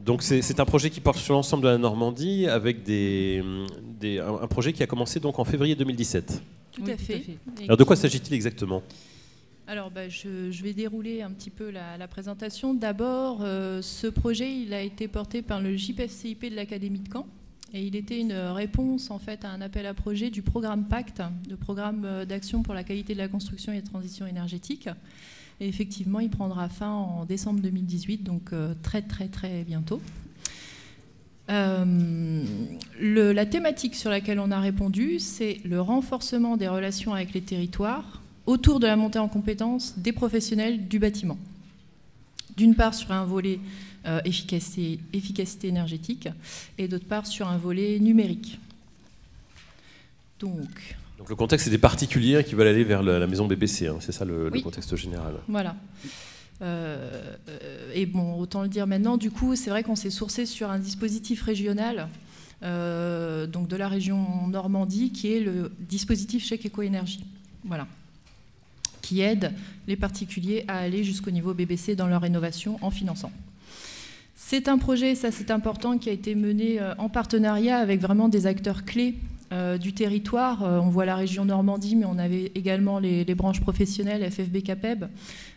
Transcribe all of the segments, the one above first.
Donc c'est un projet qui porte sur l'ensemble de la Normandie avec un projet qui a commencé donc en février 2017. Tout à fait. Alors de quoi s'agit-il exactement ? Alors je vais dérouler un petit peu la présentation. D'abord, ce projet il a été porté par le JPFCIP de l'Académie de Caen et il était une réponse en fait à un appel à projet du programme PACT, le programme d'action pour la qualité de la construction et la transition énergétique. Et effectivement, il prendra fin en décembre 2018, donc très très très bientôt. La thématique sur laquelle on a répondu, c'est le renforcement des relations avec les territoires autour de la montée en compétences des professionnels du bâtiment. D'une part sur un volet efficacité énergétique et d'autre part sur un volet numérique. Donc le contexte, c'est des particuliers qui veulent aller vers la maison BBC, hein, c'est ça le contexte général. Voilà. Et bon, autant le dire maintenant, du coup, c'est vrai qu'on s'est sourcé sur un dispositif régional, donc de la région Normandie, qui est le dispositif Chèque Éco-Énergie. Voilà. Qui aide les particuliers à aller jusqu'au niveau BBC dans leur rénovation en finançant. C'est un projet, ça c'est important, qui a été mené en partenariat avec vraiment des acteurs clés du territoire. On voit la région Normandie, mais on avait également les branches professionnelles, FFB CAPEB,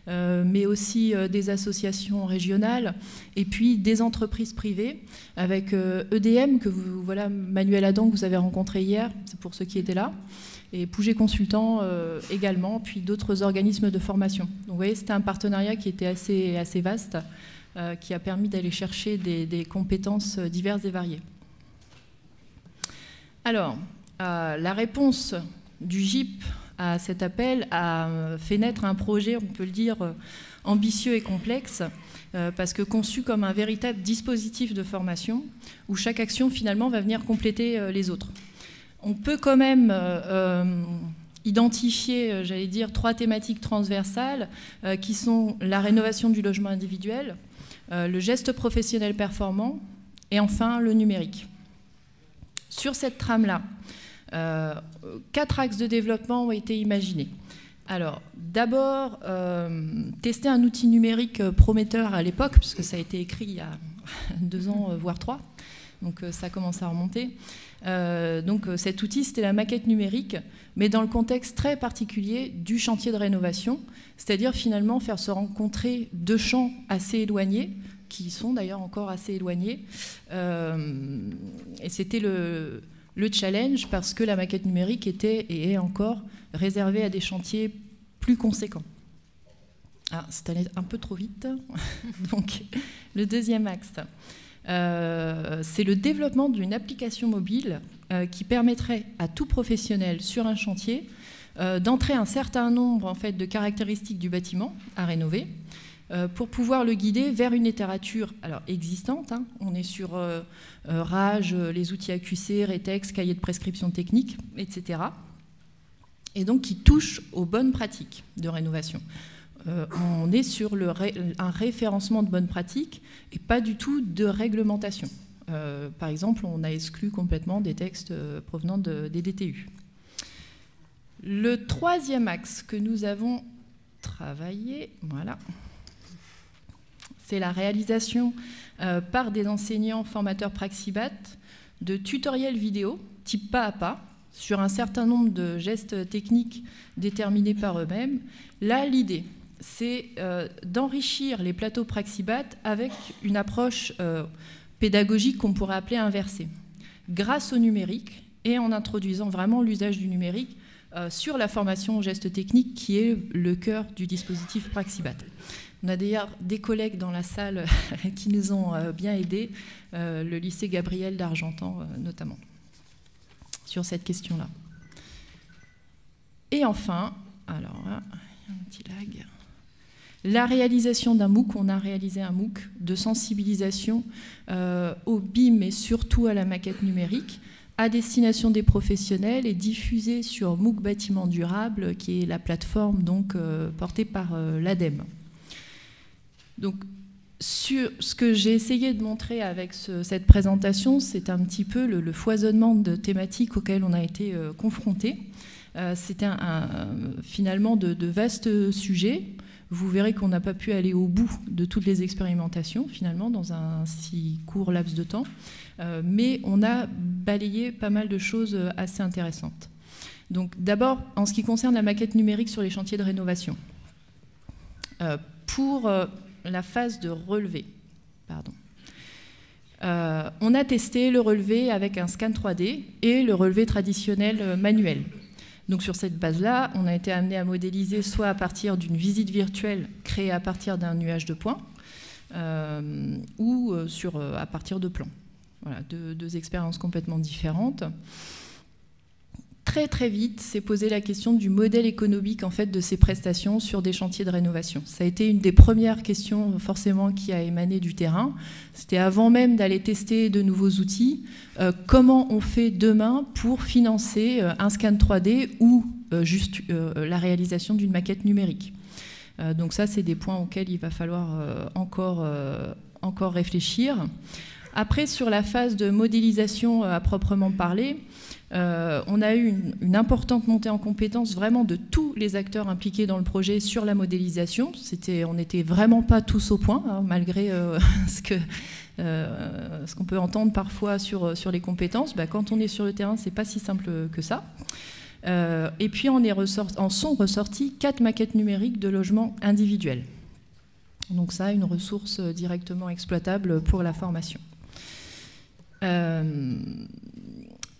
mais aussi des associations régionales, et puis des entreprises privées, avec EDM, voilà, Manuel Adam, que vous avez rencontré hier, c'est pour ceux qui étaient là, et Pouget Consultant également, puis d'autres organismes de formation. Donc vous voyez, c'était un partenariat qui était assez vaste, qui a permis d'aller chercher des compétences diverses et variées. Alors, la réponse du GIP à cet appel a fait naître un projet, on peut le dire, ambitieux et complexe, parce que conçu comme un véritable dispositif de formation, où chaque action, finalement, va venir compléter les autres. On peut quand même identifier, j'allais dire, 3 thématiques transversales, qui sont la rénovation du logement individuel, le geste professionnel performant, et enfin, le numérique. Sur cette trame-là, 4 axes de développement ont été imaginés. Alors, d'abord, tester un outil numérique prometteur à l'époque, puisque ça a été écrit il y a 2 ans, voire 3, donc ça commence à remonter. Donc cet outil, c'était la maquette numérique, mais dans le contexte très particulier du chantier de rénovation, c'est-à-dire finalement faire se rencontrer 2 champs assez éloignés, qui sont d'ailleurs encore assez éloignés. Et c'était le challenge parce que la maquette numérique était et est encore réservée à des chantiers plus conséquents. Ah, c'est allé un peu trop vite. Donc, le deuxième axe, c'est le développement d'une application mobile qui permettrait à tout professionnel sur un chantier d'entrer un certain nombre en fait, de caractéristiques du bâtiment à rénover, pour pouvoir le guider vers une littérature alors, existante. Hein. On est sur RAGE, les outils AQC, RETEX, cahier de prescription technique, etc. Et donc qui touche aux bonnes pratiques de rénovation. On est sur un référencement de bonnes pratiques et pas du tout de réglementation. Par exemple, on a exclu complètement des textes provenant des DTU. Le 3e axe que nous avons travaillé, voilà, c'est la réalisation par des enseignants formateurs Praxibat de tutoriels vidéo type pas à pas sur un certain nombre de gestes techniques déterminés par eux-mêmes. Là, l'idée, c'est d'enrichir les plateaux Praxibat avec une approche pédagogique qu'on pourrait appeler inversée, grâce au numérique et en introduisant vraiment l'usage du numérique sur la formation aux gestes techniques qui est le cœur du dispositif Praxibat. On a d'ailleurs des collègues dans la salle qui nous ont bien aidés, le lycée Gabriel d'Argentan notamment, sur cette question-là. Et enfin, alors là, un petit lag, la réalisation d'un MOOC. On a réalisé un MOOC de sensibilisation au BIM et surtout à la maquette numérique, à destination des professionnels et diffusé sur MOOC Bâtiment Durable, qui est la plateforme donc, portée par l'ADEME. Donc, ce que j'ai essayé de montrer avec cette présentation, c'est un petit peu le foisonnement de thématiques auxquelles on a été confrontés. C'était finalement de vastes sujets, vous verrez qu'on n'a pas pu aller au bout de toutes les expérimentations, finalement, dans un si court laps de temps. Mais on a balayé pas mal de choses assez intéressantes. Donc, d'abord, en ce qui concerne la maquette numérique sur les chantiers de rénovation. Pour la phase de relevé, pardon. On a testé le relevé avec un scan 3D et le relevé traditionnel manuel. Donc sur cette base-là, on a été amené à modéliser soit à partir d'une visite virtuelle créée à partir d'un nuage de points ou à partir de plans. Voilà, deux expériences complètement différentes. Très très vite, s'est posé la question du modèle économique en fait, de ces prestations sur des chantiers de rénovation. Ça a été une des premières questions forcément qui a émané du terrain. C'était avant même d'aller tester de nouveaux outils. Comment on fait demain pour financer un scan 3D ou juste la réalisation d'une maquette numérique. Donc ça, c'est des points auxquels il va falloir encore réfléchir. Après, sur la phase de modélisation à proprement parler, on a eu une importante montée en compétences vraiment de tous les acteurs impliqués dans le projet sur la modélisation. On n'était vraiment pas tous au point, hein, malgré ce qu'on peut entendre parfois sur les compétences. Quand on est sur le terrain, c'est pas si simple que ça. Et puis en sont ressorties 4 maquettes numériques de logements individuels. Donc ça, une ressource directement exploitable pour la formation.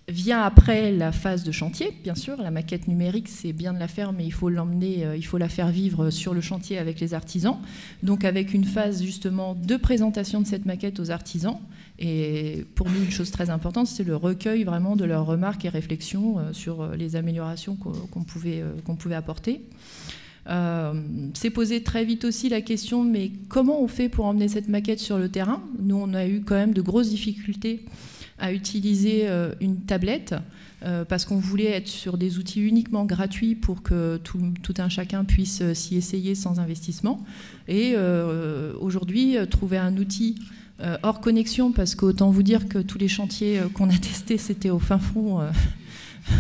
Vient après la phase de chantier, bien sûr. La maquette numérique, c'est bien de la faire, mais il faut l'emmener, il faut la faire vivre sur le chantier avec les artisans. Donc avec une phase justement de présentation de cette maquette aux artisans. Et pour nous, une chose très importante, c'est le recueil vraiment de leurs remarques et réflexions sur les améliorations qu'on pouvait apporter. C'est posé très vite aussi la question, mais comment on fait pour emmener cette maquette sur le terrain? Nous, on a eu quand même de grosses difficultés à utiliser une tablette parce qu'on voulait être sur des outils uniquement gratuits pour que tout un chacun puisse s'y essayer sans investissement. Et aujourd'hui, trouver un outil hors connexion, parce qu'autant vous dire que tous les chantiers qu'on a testés, c'était au fin fond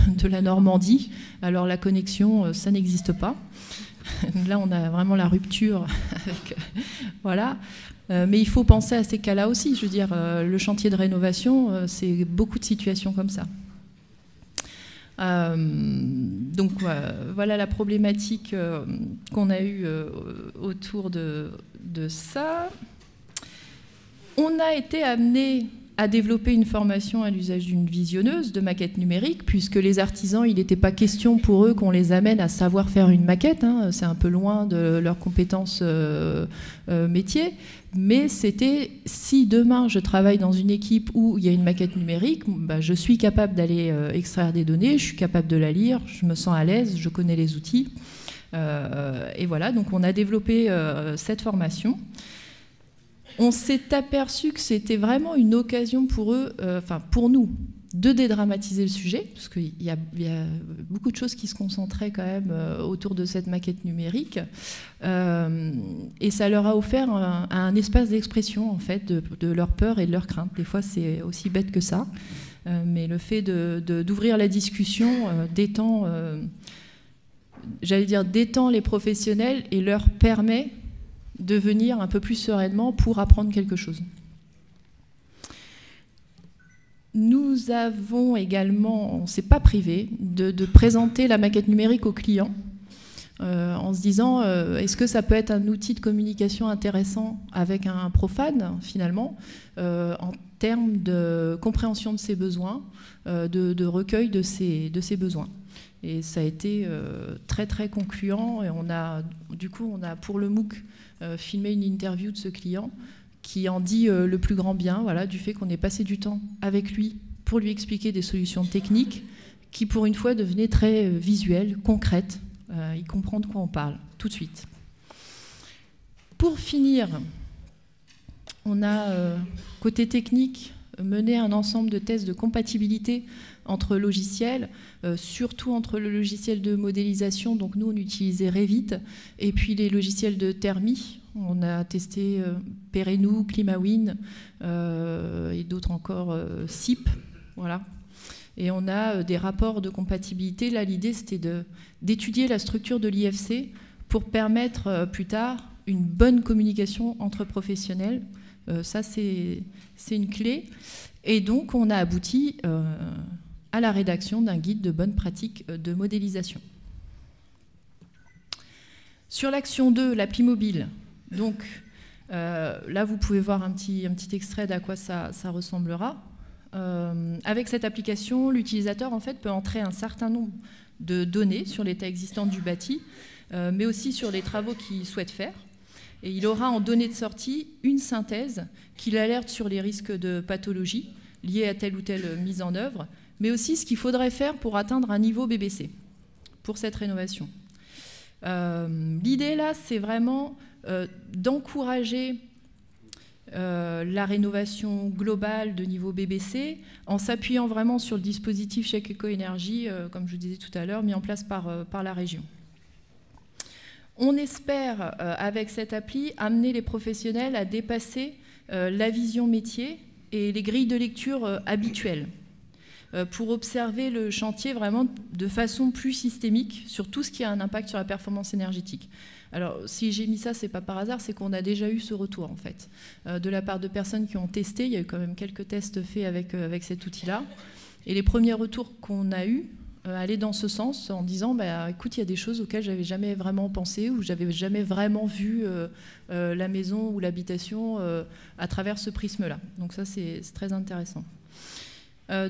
de la Normandie. Alors la connexion, ça n'existe pas. Là, on a vraiment la rupture avec, voilà. Mais il faut penser à ces cas-là aussi. Je veux dire, le chantier de rénovation, c'est beaucoup de situations comme ça. Donc, voilà la problématique qu'on a eue autour de ça. On a été amené à développer une formation à l'usage d'une visionneuse de maquettes numériques, puisque les artisans, il n'était pas question pour eux qu'on les amène à savoir faire une maquette, hein, c'est un peu loin de leurs compétences métiers, mais c'était, si demain je travaille dans une équipe où il y a une maquette numérique, je suis capable d'aller extraire des données, je suis capable de la lire, je me sens à l'aise, je connais les outils, et voilà, donc on a développé cette formation. On s'est aperçu que c'était vraiment une occasion pour eux, pour nous, de dédramatiser le sujet, parce qu'il y a beaucoup de choses qui se concentraient quand même autour de cette maquette numérique, et ça leur a offert un espace d'expression en fait de leurs peurs et de leurs craintes. Des fois, c'est aussi bête que ça, mais le fait d'ouvrir la discussion détend, détend les professionnels et leur permet de venir un peu plus sereinement pour apprendre quelque chose. Nous avons également, on ne s'est pas privé, de présenter la maquette numérique aux clients en se disant est-ce que ça peut être un outil de communication intéressant avec un profane finalement en termes de compréhension de ses besoins, de recueil de ses besoins. Et ça a été très très concluant et on a pour le MOOC filmé une interview de ce client qui en dit le plus grand bien, voilà, du fait qu'on ait passé du temps avec lui pour lui expliquer des solutions techniques qui pour une fois devenaient très visuelles, concrètes. Il comprend de quoi on parle tout de suite. Pour finir, on a côté technique mené un ensemble de tests de compatibilité entre logiciels, surtout entre le logiciel de modélisation, donc nous on utilisait Revit, et puis les logiciels de thermie. On a testé Perenou, Climawin et d'autres encore, SIP, voilà. Et on a des rapports de compatibilité. Là, l'idée, c'était d'étudier la structure de l'IFC pour permettre plus tard une bonne communication entre professionnels. Ça, c'est une clé. Et donc, on a abouti à la rédaction d'un guide de bonnes pratiques de modélisation. Sur l'action 2, l'appli mobile, donc là, vous pouvez voir un petit extrait d'à quoi ça ressemblera. Avec cette application, l'utilisateur en fait, peut entrer un certain nombre de données sur l'état existant du bâti, mais aussi sur les travaux qu'il souhaite faire. Et il aura en données de sortie une synthèse qui l'alerte sur les risques de pathologie liés à telle ou telle mise en œuvre, mais aussi ce qu'il faudrait faire pour atteindre un niveau BBC pour cette rénovation. L'idée là, c'est vraiment d'encourager la rénovation globale de niveau BBC en s'appuyant vraiment sur le dispositif Chèque Éco-Énergie, comme je vous disais tout à l'heure, mis en place par la région. On espère, avec cette appli, amener les professionnels à dépasser la vision métier et les grilles de lecture habituelles pour observer le chantier vraiment de façon plus systémique sur tout ce qui a un impact sur la performance énergétique. Alors, si j'ai mis ça, c'est pas par hasard, c'est qu'on a déjà eu ce retour, en fait, de la part de personnes qui ont testé. Il y a eu quand même quelques tests faits avec cet outil-là. Et les premiers retours qu'on a eus allaient dans ce sens, en disant, bah, écoute, il y a des choses auxquelles j'avais jamais vraiment pensé, ou j'avais jamais vraiment vu la maison ou l'habitation à travers ce prisme-là. Donc ça, c'est très intéressant.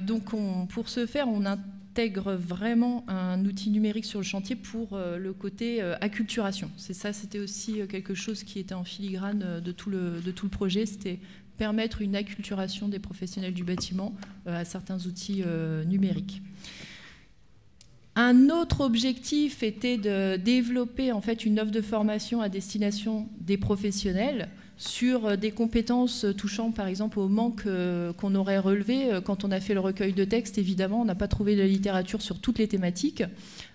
Donc, pour ce faire, on intègre vraiment un outil numérique sur le chantier pour le côté acculturation. C'était aussi quelque chose qui était en filigrane de tout le projet, c'était permettre une acculturation des professionnels du bâtiment à certains outils numériques. Un autre objectif était de développer en fait une offre de formation à destination des professionnels sur des compétences touchant par exemple au manque qu'on aurait relevé quand on a fait le recueil de textes. Évidemment, on n'a pas trouvé de la littérature sur toutes les thématiques.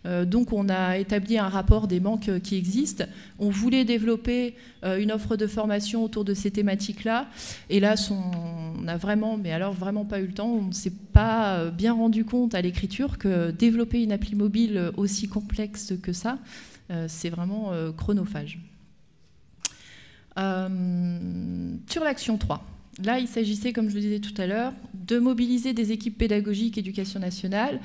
Donc on a établi un rapport des manques qui existent. On voulait développer une offre de formation autour de ces thématiques-là. Et là, on n'a vraiment, mais alors vraiment pas eu le temps. On ne s'est pas bien rendu compte à l'écriture que développer une appli mobile aussi complexe que ça, c'est vraiment chronophage. Sur l'action 3, là il s'agissait, comme je le disais tout à l'heure, de mobiliser des équipes pédagogiques éducation nationale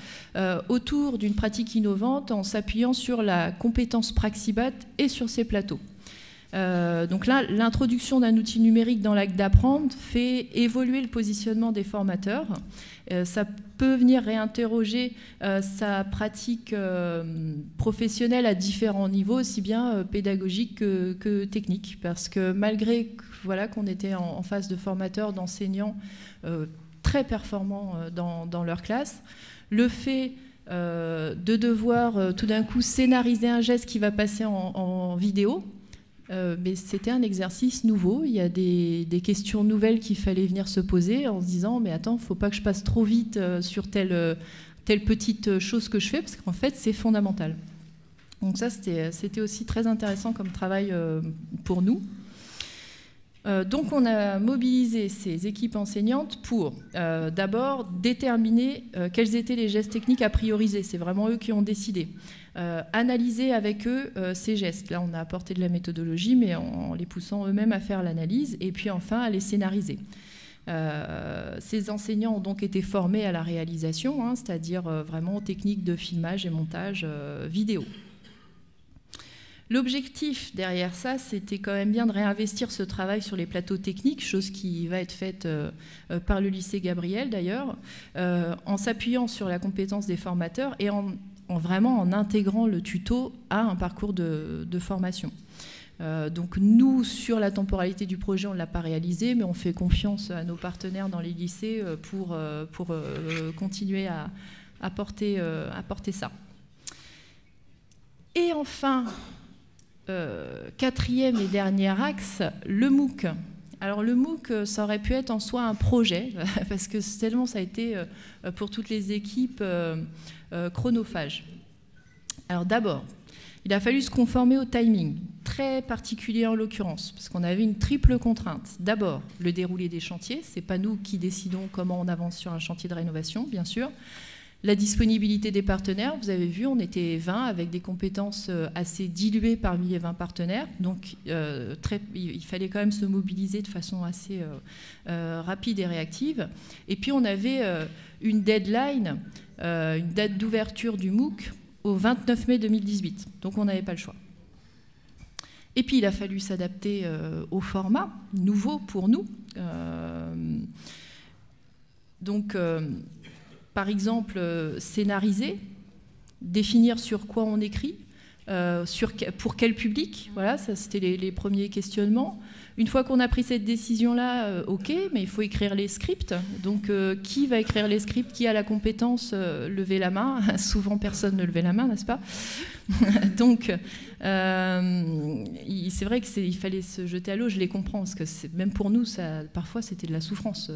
autour d'une pratique innovante en s'appuyant sur la compétence Praxibat et sur ses plateaux. Donc là, l'introduction d'un outil numérique dans l'acte d'apprendre fait évoluer le positionnement des formateurs. Ça peut venir réinterroger sa pratique professionnelle à différents niveaux, aussi bien pédagogique que technique. Parce que malgré voilà, qu'on était en face de formateurs, d'enseignants très performants dans leur classe, le fait de devoir tout d'un coup scénariser un geste qui va passer en vidéo, mais c'était un exercice nouveau. Il y a des questions nouvelles qu'il fallait venir se poser en se disant mais attends, faut pas que je passe trop vite sur telle petite chose que je fais, parce qu'en fait c'est fondamental. Donc ça c'était aussi très intéressant comme travail pour nous. Donc on a mobilisé ces équipes enseignantes pour d'abord déterminer quels étaient les gestes techniques à prioriser. C'est vraiment eux qui ont décidé. Analyser avec eux ces gestes. Là, on a apporté de la méthodologie, mais en les poussant eux-mêmes à faire l'analyse, et puis enfin à les scénariser. Ces enseignants ont donc été formés à la réalisation, hein, c'est-à-dire vraiment aux techniques de filmage et montage vidéo. L'objectif derrière ça, c'était quand même bien de réinvestir ce travail sur les plateaux techniques, chose qui va être faite par le lycée Gabriel d'ailleurs, en s'appuyant sur la compétence des formateurs et vraiment en intégrant le tuto à un parcours de formation. Donc nous, sur la temporalité du projet, on ne l'a pas réalisé, mais on fait confiance à nos partenaires dans les lycées pour continuer à porter ça. Et enfin, quatrième et dernier axe, le MOOC. Alors le MOOC, ça aurait pu être en soi un projet, parce que tellement ça a été pour toutes les équipes chronophage. Alors d'abord, il a fallu se conformer au timing, très particulier en l'occurrence, parce qu'on avait une triple contrainte. D'abord, le déroulé des chantiers, c'est pas nous qui décidons comment on avance sur un chantier de rénovation, bien sûr. La disponibilité des partenaires, vous avez vu, on était 20 avec des compétences assez diluées parmi les 20 partenaires. Donc il fallait quand même se mobiliser de façon assez rapide et réactive. Et puis on avait une deadline, une date d'ouverture du MOOC au 29 mai 2018. Donc on n'avait pas le choix. Et puis il a fallu s'adapter au format nouveau pour nous. Par exemple, scénariser, définir sur quoi on écrit, pour quel public, voilà, ça c'était les premiers questionnements. Une fois qu'on a pris cette décision-là, ok, mais il faut écrire les scripts. Donc, qui va écrire les scripts? Qui a la compétence? Levez la main. Souvent, personne ne levait la main, n'est-ce pas? Donc, c'est vrai qu'il fallait se jeter à l'eau. Je les comprends, parce que même pour nous, parfois, c'était de la souffrance.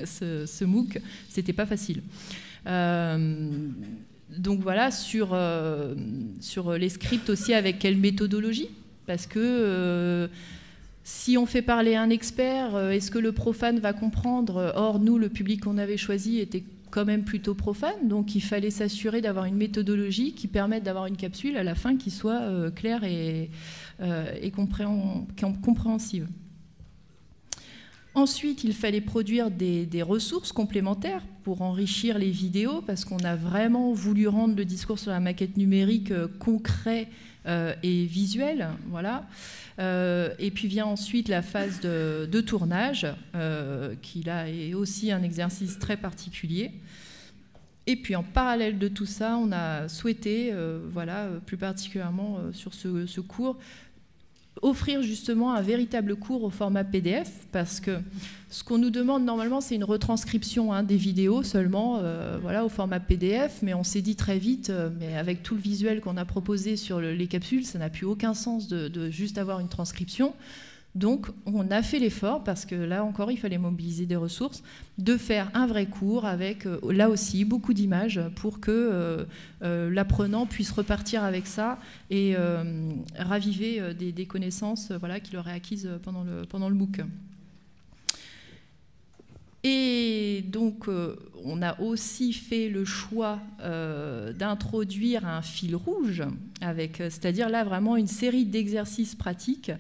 Ce MOOC, c'était pas facile. Donc voilà, sur les scripts aussi, avec quelle méthodologie? Parce que si on fait parler un expert, est-ce que le profane va comprendre? Or, nous, le public qu'on avait choisi était quand même plutôt profane, donc il fallait s'assurer d'avoir une méthodologie qui permette d'avoir une capsule à la fin qui soit claire et compréhensive. Ensuite, il fallait produire des ressources complémentaires pour enrichir les vidéos, parce qu'on a vraiment voulu rendre le discours sur la maquette numérique concret et visuel. Voilà. Et puis vient ensuite la phase de tournage, qui là est aussi un exercice très particulier. Et puis en parallèle de tout ça, on a souhaité, voilà, plus particulièrement sur ce cours, offrir justement un véritable cours au format PDF, parce que ce qu'on nous demande normalement, c'est une retranscription des vidéos seulement, voilà, au format PDF, mais on s'est dit très vite, mais avec tout le visuel qu'on a proposé sur les capsules, ça n'a plus aucun sens de juste avoir une transcription. Donc on a fait l'effort, parce que là encore il fallait mobiliser des ressources, de faire un vrai cours avec là aussi beaucoup d'images pour que l'apprenant puisse repartir avec ça et raviver des connaissances, voilà, qu'il aurait acquises pendant le MOOC. Et donc on a aussi fait le choix d'introduire un fil rouge, c'est-à-dire là vraiment une série d'exercices pratiques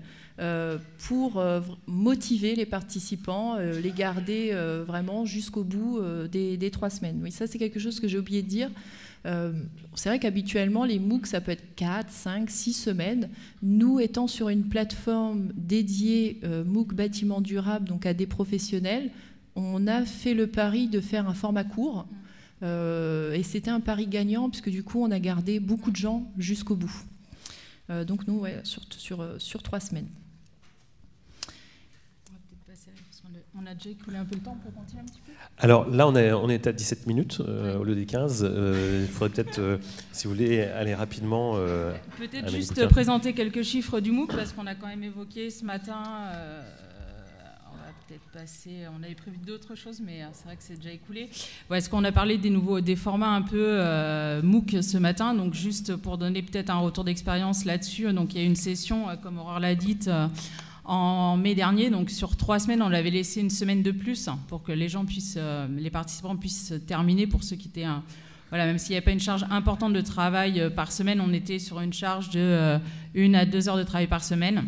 pour motiver les participants, les garder vraiment jusqu'au bout des 3 semaines. Oui, ça c'est quelque chose que j'ai oublié de dire. C'est vrai qu'habituellement les MOOC ça peut être 4, 5, 6 semaines. Nous étant sur une plateforme dédiée MOOC bâtiment durable, donc à des professionnels, on a fait le pari de faire un format court. Et c'était un pari gagnant, puisque du coup on a gardé beaucoup de gens jusqu'au bout. Donc nous, ouais, sur 3 semaines. On a déjà écoulé un peu le temps pour continuer un petit peu. Alors là, on est à 17 minutes au lieu des 15. Il faudrait peut-être, si vous voulez, aller rapidement. Peut-être juste présenter quelques chiffres du MOOC, parce qu'on a quand même évoqué ce matin. On va peut-être passer. On avait prévu d'autres choses, mais c'est vrai que c'est déjà écoulé. Est-ce qu'on a parlé des formats un peu MOOC ce matin? Donc juste pour donner peut-être un retour d'expérience là-dessus. Donc il y a une session, comme Aurore l'a dit, en mai dernier, donc sur 3 semaines, on l'avait laissé une semaine de plus pour que les participants puissent terminer, pour ceux qui étaient, voilà, même s'il n'y avait pas une charge importante de travail par semaine, on était sur une charge de 1 à 2 heures de travail par semaine,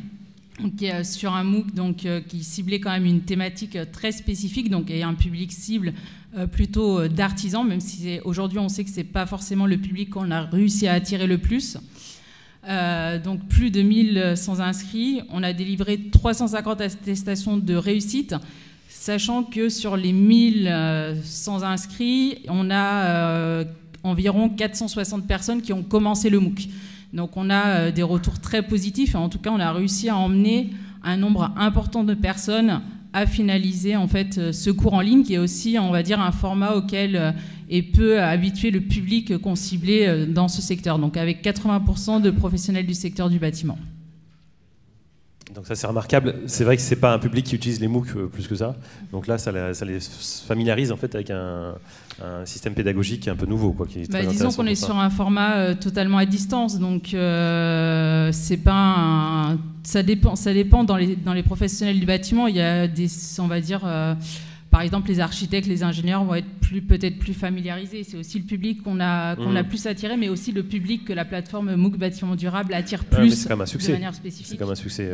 donc, sur un MOOC donc, qui ciblait quand même une thématique très spécifique, donc, et un public cible plutôt d'artisans, même si aujourd'hui on sait que ce n'est pas forcément le public qu'on a réussi à attirer le plus. Donc plus de 1100 inscrits, on a délivré 350 attestations de réussite, sachant que sur les 1100 inscrits, on a environ 460 personnes qui ont commencé le MOOC. Donc on a des retours très positifs, et en tout cas on a réussi à emmener un nombre important de personnes à finaliser en fait ce cours en ligne, qui est aussi, on va dire, un format auquel et peut habituer le public qu'on ciblait dans ce secteur, donc avec 80% de professionnels du secteur du bâtiment. Donc ça c'est remarquable. C'est vrai que c'est pas un public qui utilise les MOOC plus que ça. Donc là ça les familiarise en fait avec un système pédagogique un peu nouveau, quoi, qui est très disons qu'on est sur un format totalement à distance, donc c'est pas ça dépend dans les professionnels du bâtiment. Il y a des, on va dire, par exemple, les architectes, les ingénieurs vont être peut-être plus familiarisés. C'est aussi le public qu'on a plus attiré, mais aussi le public que la plateforme MOOC Bâtiment Durable attire plus de manière spécifique. C'est comme un succès.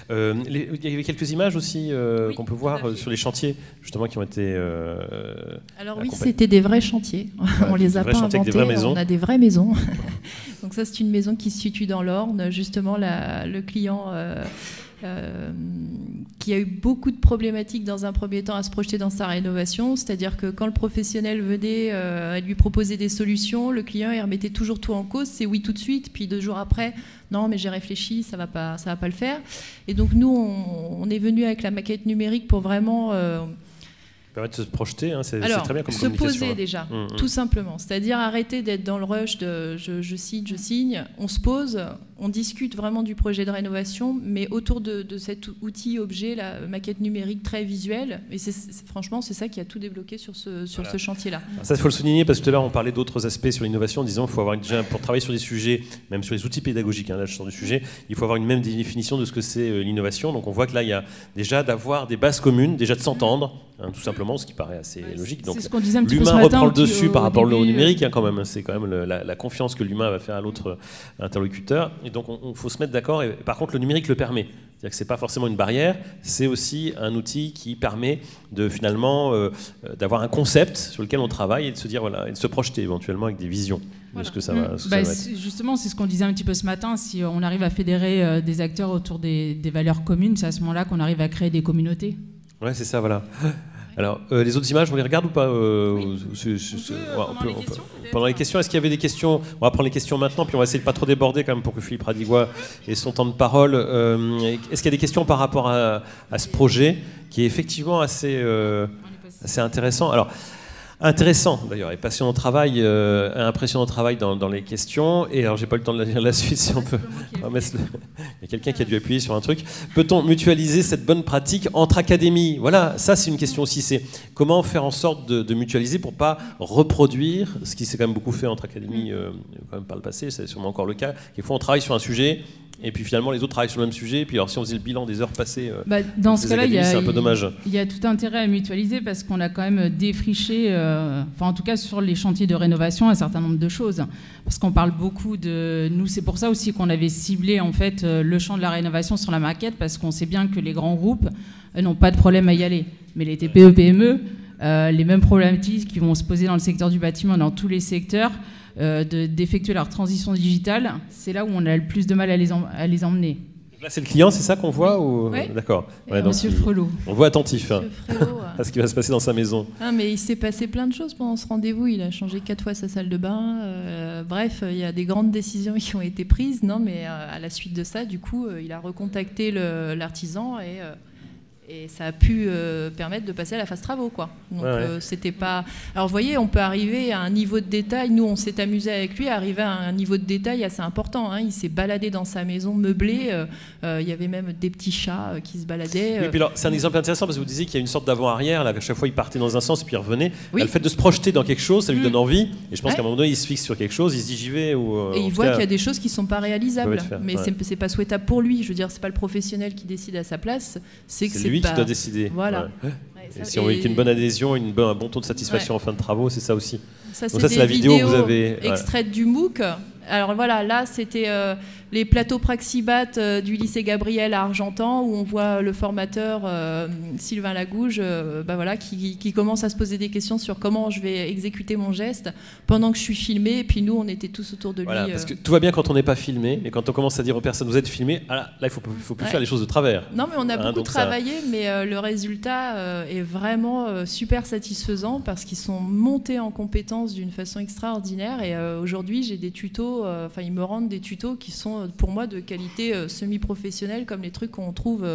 Il y avait quelques images aussi qu'on peut voir sur les chantiers, justement, qui ont été... Alors oui, c'était des vrais chantiers. On les a pas inventés, on a des vraies maisons. Donc ça, c'est une maison qui se situe dans l'Orne. Justement, le client... qui a eu beaucoup de problématiques dans un premier temps à se projeter dans sa rénovation, c'est-à-dire que quand le professionnel venait lui proposer des solutions, le client il remettait toujours tout en cause, c'est oui tout de suite, puis 2 jours après, non mais j'ai réfléchi, ça va pas le faire. Et donc nous on est venu avec la maquette numérique pour vraiment permettre de se projeter, hein, c'est très bien comme se communication. Poser déjà, tout simplement. C'est-à-dire arrêter d'être dans le rush de je signe, on se pose, on discute vraiment du projet de rénovation, mais autour de cet outil, objet, la maquette numérique très visuelle. Et franchement, c'est ça qui a tout débloqué sur ce chantier-là. Alors ça, il faut le souligner, parce que tout à l'heure, on parlait d'autres aspects sur l'innovation, en disant qu'il faut avoir déjà, pour travailler sur des sujets, même sur les outils pédagogiques, hein, là je sors du sujet, il faut avoir une même définition de ce que c'est l'innovation. Donc on voit que là, il y a déjà d'avoir des bases communes, déjà de s'entendre, hein, tout simplement, ce qui paraît assez logique. Donc l'humain reprend le dessus par rapport au numérique, hein, quand même. C'est quand même la confiance que l'humain va faire à l'autre interlocuteur. Et donc il faut se mettre d'accord. Et par contre, le numérique le permet. C'est-à-dire que c'est pas forcément une barrière, c'est aussi un outil qui permet de finalement d'avoir un concept sur lequel on travaille et de se dire et de se projeter éventuellement avec des visions de ce que ça va. Justement, c'est ce qu'on disait un petit peu ce matin. Si on arrive à fédérer des acteurs autour des valeurs communes, c'est à ce moment-là qu'on arrive à créer des communautés. Ouais, c'est ça, voilà. Alors, les autres images, on les regarde ou pas pendant les questions, est-ce qu'il y avait des questions? On va prendre les questions maintenant, puis on va essayer de pas trop déborder quand même pour que Philippe Radigois ait son temps de parole. Est-ce qu'il y a des questions par rapport à ce projet qui est effectivement assez intéressant? Alors, intéressant d'ailleurs, et passionnant travail, impressionnant travail dans les questions. Et alors j'ai pas eu le temps de lire la suite, si on peut. Il y a quelqu'un qui a dû appuyer sur un truc. Peut-on mutualiser cette bonne pratique entre académies? Voilà, ça c'est une question aussi. C'est comment faire en sorte de mutualiser pour pas reproduire ce qui s'est quand même beaucoup fait entre académies quand même par le passé. C'est sûrement encore le cas. Des fois on travaille sur un sujet. Et puis finalement, les autres travaillent sur le même sujet. Et puis alors, si on faisait le bilan des heures passées, dans ce cas-là, c'est un peu dommage. Il y a tout intérêt à mutualiser parce qu'on a quand même défriché, en tout cas sur les chantiers de rénovation, un certain nombre de choses. Parce qu'on parle beaucoup de nous. C'est pour ça aussi qu'on avait ciblé en fait le champ de la rénovation sur la maquette, parce qu'on sait bien que les grands groupes n'ont pas de problème à y aller. Mais les TPE, PME, les mêmes problématiques qui vont se poser dans le secteur du bâtiment, dans tous les secteurs. D'effectuer leur transition digitale, c'est là où on a le plus de mal à les emmener. Là, c'est le client, c'est ça qu'on voit ou... Oui. D'accord. Ouais, Monsieur Frelot. On voit attentif Frelot, à ce qui va se passer dans sa maison. Ah, mais il s'est passé plein de choses pendant ce rendez-vous. Il a changé 4 fois sa salle de bain. Bref, il y a des grandes décisions qui ont été prises. Non, mais à la suite de ça, du coup, il a recontacté l'artisan et ça a pu permettre de passer à la phase travaux, quoi. Donc c'était pas. Alors vous voyez, on peut arriver à un niveau de détail. Nous, on s'est amusé avec lui à arriver à un niveau de détail assez important. Hein. Il s'est baladé dans sa maison meublée. Il y avait même des petits chats qui se baladaient. Oui, puis alors, c'est un exemple intéressant parce que vous disiez qu'il y a une sorte d'avant-arrière. Là, à chaque fois, il partait dans un sens puis il revenait. Oui. Le fait de se projeter dans quelque chose, ça lui donne envie. Et je pense qu'à un moment donné, il se fixe sur quelque chose, il se dit j'y vais. Et il voit qu'il y a des choses qui sont pas réalisables. Mais c'est pas souhaitable pour lui. Je veux dire, c'est pas le professionnel qui décide à sa place. C'est lui qui doit décider. Voilà. Ouais. Et si on veut qu'il y ait une bonne adhésion, un bon taux de satisfaction en fin de travaux, c'est ça aussi. Ça, c'est la vidéo que vous avez extraite du MOOC. Alors voilà, là c'était les plateaux Praxibat du lycée Gabriel à Argentan, où on voit le formateur Sylvain Lagouge qui commence à se poser des questions sur comment je vais exécuter mon geste pendant que je suis filmé. Et puis nous, on était tous autour de lui. Parce que tout va bien quand on n'est pas filmé, mais quand on commence à dire aux personnes vous êtes filmé, là il faut plus faire les choses de travers. Non, mais on a beaucoup travaillé, mais le résultat est vraiment super satisfaisant parce qu'ils sont montés en compétences d'une façon extraordinaire. Et aujourd'hui, j'ai des tutos. Ils me rendent des tutos qui sont pour moi de qualité semi-professionnelle, comme les trucs qu'on trouve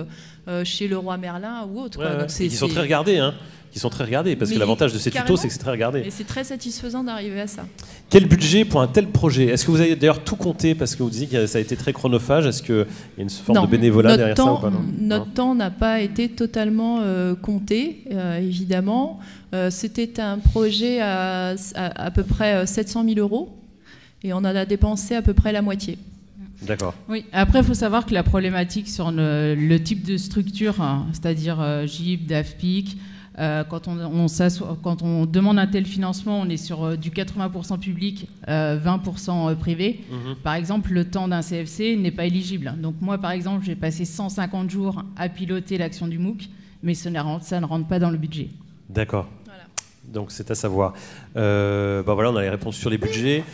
chez Leroy Merlin ou autre. Donc qui sont très regardés, hein. Qui sont très regardés, parce que l'avantage de ces tutos, c'est que c'est très regardé. Et c'est très satisfaisant d'arriver à ça. Quel budget pour un tel projet? Est-ce que vous avez d'ailleurs tout compté, parce que vous disiez que ça a été très chronophage? Est-ce qu'il y a une forme de bénévolat derrière ça ou pas? Notre temps n'a pas été totalement compté, évidemment. C'était un projet à peu près 700 000 €. Et on en a dépensé à peu près la moitié. D'accord. Oui. Après, il faut savoir que la problématique sur le type de structure, c'est-à-dire GIP, DAFPIC, Quand on demande un tel financement, on est sur du 80% public, 20% privé. Par exemple, le temps d'un CFC n'est pas éligible. Donc moi, par exemple, j'ai passé 150 jours à piloter l'action du MOOC, mais ça ne rentre pas dans le budget. D'accord. Voilà. Donc c'est à savoir. Voilà, on a les réponses sur les budgets.